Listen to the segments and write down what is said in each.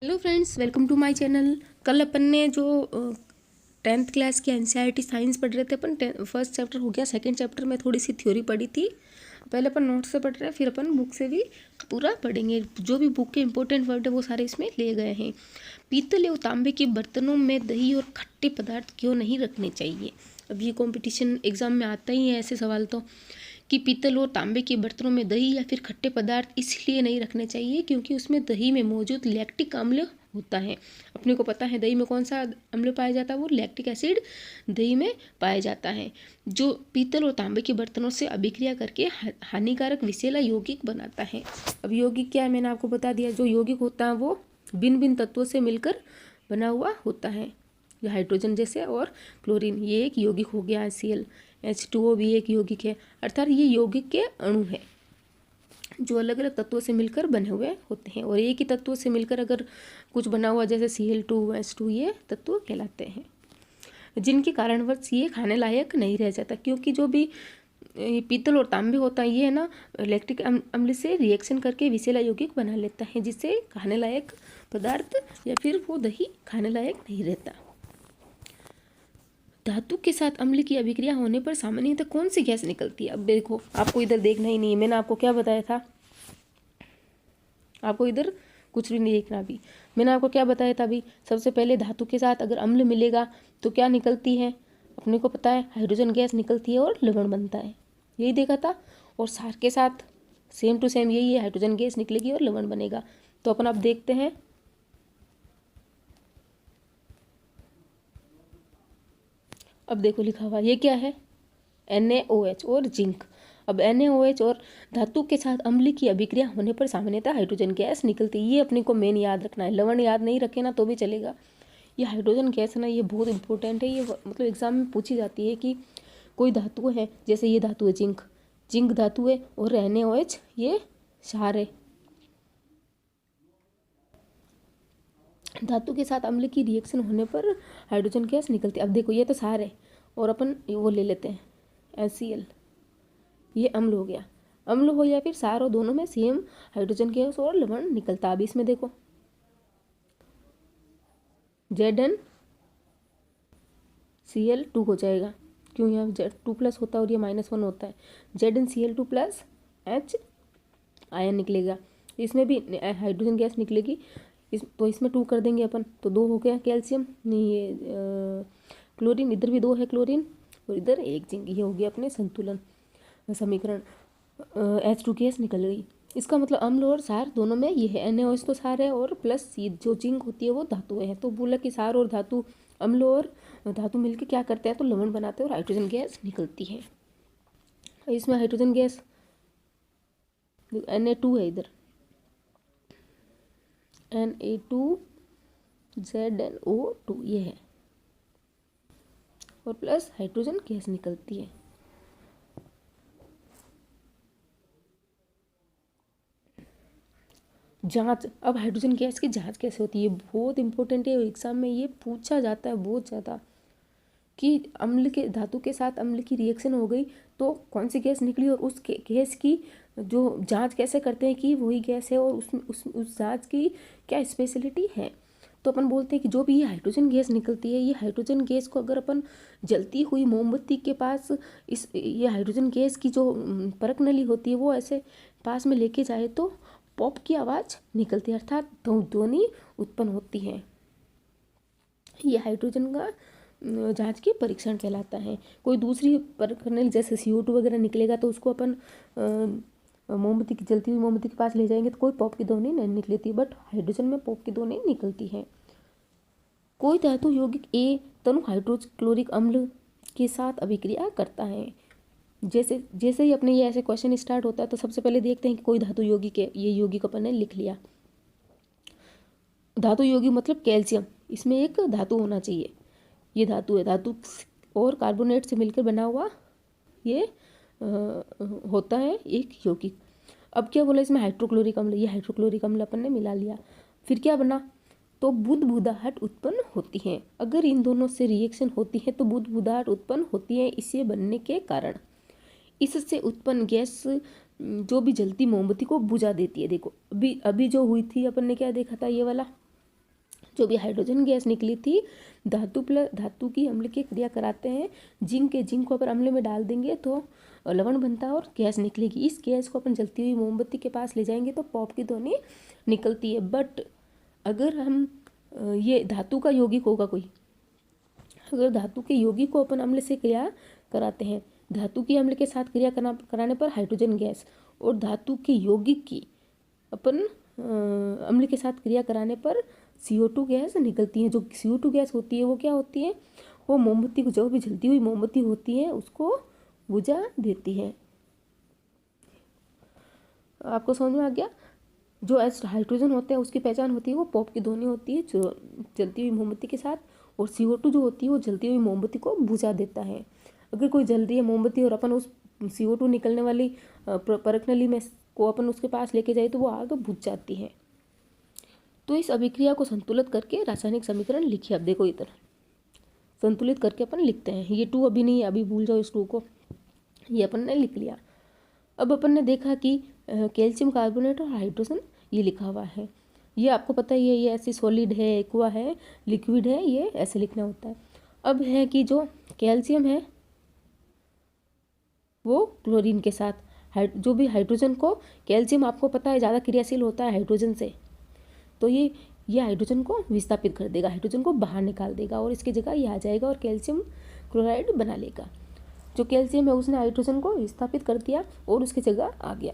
Hello friends, welcome to my channel. कल अपन ने जो 10th क्लास की एनसीईआरटी साइंस पढ़ रहे थे अपन। फर्स्ट चैप्टर हो गया, सेकंड चैप्टर में थोड़ी सी थ्योरी पढ़ी थी। पहले अपन नोट से पढ़ रहे हैं, फिर अपन बुक से भी पूरा पढ़ेंगे। जो भी बुक के इंपॉर्टेंट वर्ड है वो सारे इसमें लिए गए हैं। पीतल एवं तांबे के बर्तनों में दही और खट्टे पदार्थ क्यों नहीं रखने चाहिए। अब ये कॉम्पिटिशन एग्जाम में आता ही है ऐसे सवाल तो, कि पीतल और तांबे के बर्तनों में दही या फिर खट्टे पदार्थ इसलिए नहीं रखने चाहिए क्योंकि उसमें दही में मौजूद लैक्टिक अम्ल होता है। अपने को पता है दही में कौन सा अम्ल पाया जाता है, वो लैक्टिक एसिड दही में पाया जाता है, जो पीतल और तांबे के बर्तनों से अभिक्रिया करके हानिकारक विषैला यौगिक बनाता है। अब यौगिक क्या है मैंने आपको बता दिया। जो यौगिक होता है वो भिन्न भिन्न तत्वों से मिलकर बना हुआ होता है, हाइड्रोजन जैसे और क्लोरीन, ये एक यौगिक हो गया। HCl H2O भी एक यौगिक है। अर्थात ये यौगिक के अणु है जो अलग अलग तत्वों से मिलकर बने हुए होते हैं, और एक ही तत्वों से मिलकर अगर कुछ बना हुआ जैसे Cl2 H2 ये तत्व कहलाते हैं, जिनके कारणवश ये खाने लायक नहीं रह जाता। क्योंकि जो भी पीतल और तांबे होता है ये है ना, लैक्टिक अम्ल से रिएक्शन करके विषैला यौगिक बना लेता है, जिससे खाने लायक पदार्थ या फिर वो दही खाने लायक नहीं रहता। धातु के साथ अम्ल की अभिक्रिया होने पर सामान्यतः कौन सी गैस निकलती है। अब देखो, आपको इधर देखना ही नहीं है, मैंने आपको क्या बताया था, आपको इधर कुछ भी नहीं देखना। अभी मैंने आपको क्या बताया था, अभी सबसे पहले धातु के साथ अगर अम्ल मिलेगा तो क्या निकलती है, अपने को पता है हाइड्रोजन गैस निकलती है और लवण बनता है, यही देखा था। और सार के साथ सेम टू सेम यही है, हाइड्रोजन गैस निकलेगी और लवण बनेगा। तो अपन अब देखते हैं। अब देखो लिखा हुआ ये क्या है, NaOH और जिंक। अब NaOH और धातु के साथ अम्ल की अभिक्रिया होने पर सामान्यतः हाइड्रोजन गैस निकलती है। ये अपने को मेन याद रखना है, लवण याद नहीं रखे ना तो भी चलेगा। ये हाइड्रोजन गैस है ना, ये बहुत इंपॉर्टेंट है। ये मतलब एग्जाम में पूछी जाती है कि कोई धातु है, जैसे ये धातु है जिंक, जिंक धातु है और NaOH ये क्षार है। धातु के साथ अम्ल की रिएक्शन होने पर हाइड्रोजन गैस निकलती है। अब देखो ये तो क्षार है और अपन वो ले लेते हैं HCl, ये अम्ल हो गया। अम्ल हो या फिर क्षार हो, दोनों में सेम हाइड्रोजन गैस और लवण निकलता। अब इसमें देखो ZnCl2 हो जाएगा, क्यों यहाँ Z2+ होता है और ये -1 होता है। ZnCl2+ H आयन निकलेगा, इसमें भी हाइड्रोजन गैस निकलेगी। तो इसमें 2 कर देंगे अपन, तो 2 हो गया कैल्शियम, नहीं ये क्लोरीन, इधर भी 2 है क्लोरीन और इधर 1 जिंक। ये हो गया अपने संतुलन समीकरण। H2 गैस निकल गई। इसका मतलब अम्ल और क्षार दोनों में ये है, NaOH तो क्षार है और प्लस जो जिंक होती है वो धातु है। तो बोला कि क्षार और धातु, अम्ल और धातु मिलकर क्या करते हैं, तो लवण बनाते हैं और हाइड्रोजन गैस निकलती है। इसमें हाइड्रोजन गैस Na2 है, इधर Na2ZnO2 ये है, और प्लस हाइड्रोजन गैस निकलती है। जांच, अब हाइड्रोजन गैस की जांच कैसे होती है, बहुत इंपॉर्टेंट है। एग्जाम में ये पूछा जाता है बहुत ज़्यादा, कि अम्ल के धातु के साथ अम्ल की रिएक्शन हो गई तो कौन सी गैस निकली, और उस गैस की जो जांच कैसे करते हैं कि वही गैस है, और उस जांच की क्या स्पेशलिटी है। तो अपन बोलते हैं कि जो भी ये हाइड्रोजन गैस निकलती है, ये हाइड्रोजन गैस को अगर अपन जलती हुई मोमबत्ती के पास ये हाइड्रोजन गैस की जो परख नली होती है वो ऐसे पास में लेके जाए तो पॉप की आवाज़ निकलती है, अर्थात ध्वनि उत्पन्न होती है। ये हाइड्रोजन का जांच के परीक्षण कहलाता है। कोई दूसरी परख नली जैसे CO2 वगैरह निकलेगा तो उसको अपन मोमबत्ती की जलती हुई मोमबत्ती के पास ले जाएंगे तो कोई पॉप की ध्वनि नहीं निकलती, बट हाइड्रोजन में पॉप की ध्वनि निकलती है। कोई धातु यौगिक A तनु हाइड्रोक्लोरिक अम्ल के साथ अभिक्रिया करता है। जैसे ही अपने ये ऐसे क्वेश्चन स्टार्ट होता है तो सबसे पहले देखते हैं कि कोई धातु यौगिक है, ये यौगिक अपन ने लिख लिया। धातु यौगिक मतलब कैल्शियम, इसमें एक धातु होना चाहिए, ये धातु है। धातु और कार्बोनेट से मिलकर बना हुआ ये होता है एक यौगिक। अब क्या बोला इसमें हाइड्रोक्लोरिक अम्ल, ये हाइड्रोक्लोरिक अम्ल अपन ने मिला लिया। फिर क्या बना, तो बुदबुदाहट उत्पन्न होती है। अगर इन दोनों से रिएक्शन होती है तो बुदबुदाहट उत्पन्न होती है इसे बनने के कारण। इससे उत्पन्न गैस जो भी जलती मोमबत्ती को बुझा देती है। देखो अभी जो हुई थी अपन ने क्या देखा था, ये वाला जो भी हाइड्रोजन गैस निकली थी, धातु की अम्ल की क्रिया कराते हैं, जिंक को अपन अम्ल में डाल देंगे तो लवण बनता है और गैस निकलेगी। इस गैस को अपन जलती हुई मोमबत्ती के पास ले जाएंगे तो पॉप की ध्वनि निकलती है। बट अगर हम ये धातु का यौगिक होगा कोई, अगर धातु के यौगिक को अपन अम्ल से क्रिया कराते हैं, धातु की अम्ल के साथ क्रिया कराने पर हाइड्रोजन गैस, और धातु के यौगिक की अपन अम्ल के साथ क्रिया कराने पर CO2 गैस निकलती है। जो CO2 गैस होती है वो क्या होती है, वो मोमबत्ती को, जो भी जलती हुई मोमबत्ती होती है उसको बुझा देती है। आपको समझ में आ गया। जो हाइड्रोजन होता है उसकी पहचान होती है, वो पॉप की ध्वनि होती है जो जलती हुई मोमबत्ती के साथ, और CO2 जो होती है वो जलती हुई मोमबत्ती को बुझा देता है। अगर कोई जल रही है मोमबत्ती और अपन उस CO2 निकलने वाली परख नली में को अपन उसके पास लेके जाए तो वो आग बुझ जाती है। तो इस अभिक्रिया को संतुलित करके रासायनिक समीकरण लिखिए। अब देखो इधर संतुलित करके अपन लिखते हैं। ये 2 अभी नहीं है, अभी भूल जाओ इस 2 को, ये अपन ने लिख लिया। अब अपन ने देखा कि कैल्शियम कार्बोनेट और हाइड्रोजन ये लिखा हुआ है, ये आपको पता ही है, ये ऐसी सॉलिड है, एक्वा है, लिक्विड है, ये ऐसे लिखना होता है। अब है कि जो कैल्शियम है वो क्लोरीन के साथ, जो भी हाइड्रोजन को, कैल्शियम आपको पता है ज़्यादा क्रियाशील होता है हाइड्रोजन से, तो ये हाइड्रोजन को विस्थापित कर देगा, हाइड्रोजन को बाहर निकाल देगा और इसकी जगह ये आ जाएगा और कैल्शियम क्लोराइड बना लेगा। जो कैल्शियम है उसने हाइड्रोजन को विस्थापित कर दिया और उसकी जगह आ गया।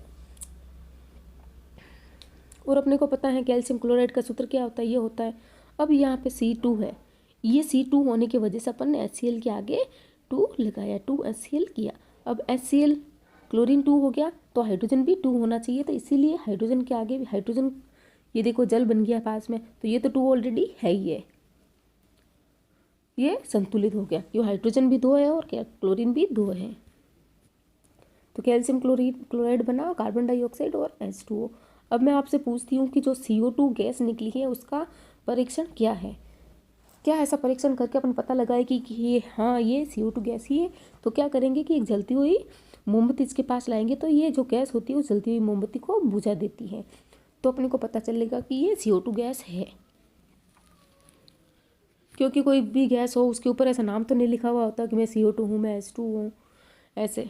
और अपने को पता है कैल्शियम क्लोराइड का सूत्र क्या होता है, ये होता है। अब यहाँ पे C2 है, ये C2 होने की वजह से अपन ने HCl के आगे 2 लगाया, 2HCl किया। अब HCl क्लोरीन 2 हो गया तो हाइड्रोजन भी 2 होना चाहिए, तो इसीलिए हाइड्रोजन के आगे भी हाइड्रोजन, ये देखो जल बन गया पास में, तो ये तो 2 ऑलरेडी है ही, ये संतुलित हो गया, ये हाइड्रोजन भी 2 है और क्लोरीन भी 2 है। तो कैल्शियम क्लोराइड बना, कार्बन डाइऑक्साइड और H2O। अब मैं आपसे पूछती हूँ कि जो CO2 गैस निकली है उसका परीक्षण क्या है, क्या ऐसा परीक्षण करके अपन पता लगाए कि ये हाँ ये CO2 गैस ही है। तो क्या करेंगे कि एक जलती हुई मोमबत्ती इसके पास लाएंगे तो ये जो गैस होती है वो जलती हुई मोमबत्ती को बुझा देती है, तो अपने को पता चलेगा कि ये CO2 गैस है। क्योंकि कोई भी गैस हो उसके ऊपर ऐसा नाम तो नहीं लिखा हुआ होता कि मैं CO2 हूँ, मैं H2 हूँ, ऐसे